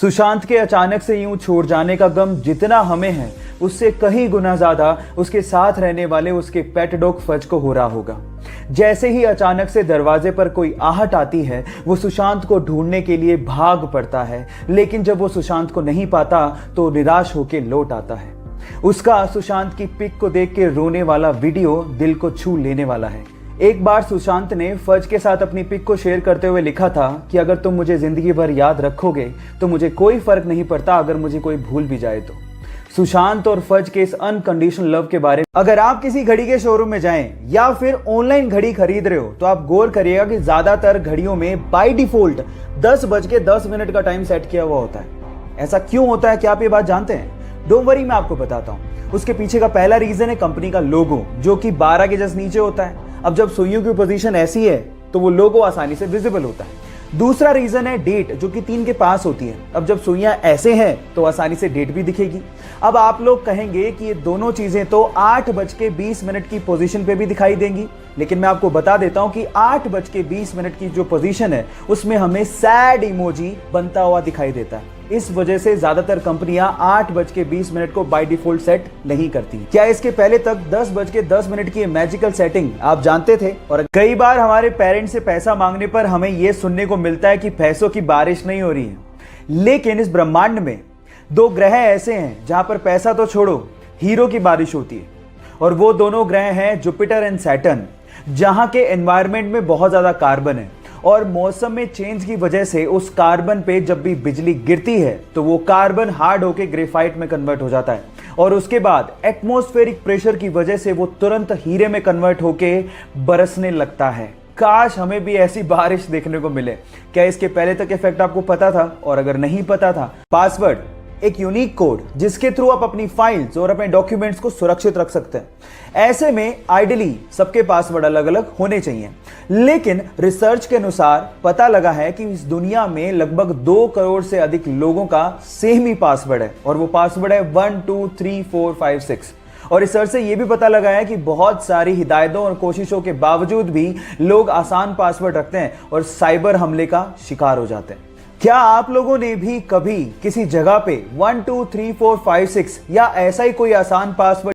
सुशांत के अचानक से यूं छोड़ जाने का गम जितना हमें है उससे कहीं गुना ज्यादा उसके साथ रहने वाले उसके पेट डॉग फज को हो रहा होगा। जैसे ही अचानक से दरवाजे पर कोई आहट आती है वो सुशांत को ढूंढने के लिए भाग पड़ता है, लेकिन जब वो सुशांत को नहीं पाता तो निराश होकर लौट आता है। उसका सुशांत की पिक को देख के रोने वाला वीडियो दिल को छू लेने वाला है। एक बार सुशांत ने फज के साथ अपनी पिक को शेयर करते हुए लिखा था कि अगर तुम मुझे जिंदगी भर याद रखोगे तो मुझे कोई फर्क नहीं पड़ता अगर मुझे कोई भूल भी जाए तो। सुशांत और फज के इस अनकंडीशनल लव के बारे में अगर आप किसी घड़ी के शोरूम में जाएं या फिर ऑनलाइन घड़ी खरीद रहे हो तो आप गौर करिएगा कि ज्यादातर घड़ियों में बाय डिफॉल्ट 10:10 का टाइम सेट किया हुआ होता है। ऐसा क्यों होता है, क्या आप ये बात जानते हैं? डोंट वरी, मैं आपको बताता हूँ। उसके पीछे का पहला रीजन है कंपनी का लोगो, जो कि 12 के जस्ट नीचे होता है। अब जब सुइयों की पोजीशन ऐसी है तो वो लोगो आसानी से विजिबल होता है। दूसरा रीजन है डेट, जो कि 3 के पास होती है। अब जब सुइयां ऐसे हैं तो आसानी से डेट भी दिखेगी। अब आप लोग कहेंगे कि ये दोनों चीजें तो 8:20 की पोजीशन पे भी दिखाई देंगी, लेकिन मैं आपको बता देता हूं कि 8:20 की जो पोजीशन है उसमें हमें सैड इमोजी बनता हुआ दिखाई देता है। इस वजह से ज्यादातर कंपनियां 8:20 को बाय डिफॉल्ट सेट नहीं करती। क्या इसके पहले तक 10:10 की मैजिकल सेटिंग आप जानते थे? और कई बार हमारे पेरेंट्स से पैसा मांगने पर हमें यह सुनने को मिलता है कि पैसों की बारिश नहीं हो रही है, लेकिन इस ब्रह्मांड में 2 ग्रह ऐसे हैं जहां पर पैसा तो छोड़ो, हीरो की बारिश होती है। और वो दोनों ग्रह हैं जुपिटर एंड सैटर्न, जहां के एनवायरमेंट में बहुत ज्यादा कार्बन है और मौसम में चेंज की वजह से उस कार्बन पे जब भी बिजली गिरती है तो वो कार्बन हार्ड होकर ग्रेफाइट में कन्वर्ट हो जाता है और उसके बाद एटमॉस्फेरिक प्रेशर की वजह से वो तुरंत हीरे में कन्वर्ट होकर बरसने लगता है। काश हमें भी ऐसी बारिश देखने को मिले। क्या इसके पहले तक इफेक्ट आपको पता था? और अगर नहीं पता था, पासवर्ड एक यूनिक कोड जिसके थ्रू आप अपनी फाइल्स और अपने डॉक्यूमेंट्स को सुरक्षित रख सकते हैं। ऐसे में आइडियली सबके पासवर्ड अलग अलग होने चाहिए, लेकिन रिसर्च के अनुसार पता लगा है कि इस दुनिया में लगभग 2 करोड़ से अधिक लोगों का सेम ही पासवर्ड है और वो पासवर्ड है 1 2 3 4 5 6। और रिसर्च से यह भी पता लगा है कि बहुत सारी हिदायतों और कोशिशों के बावजूद भी लोग आसान पासवर्ड रखते हैं और साइबर हमले का शिकार हो जाते हैं। क्या आप लोगों ने भी कभी किसी जगह पे 1 2 3 4 5 6 या ऐसा ही कोई आसान पासवर्ड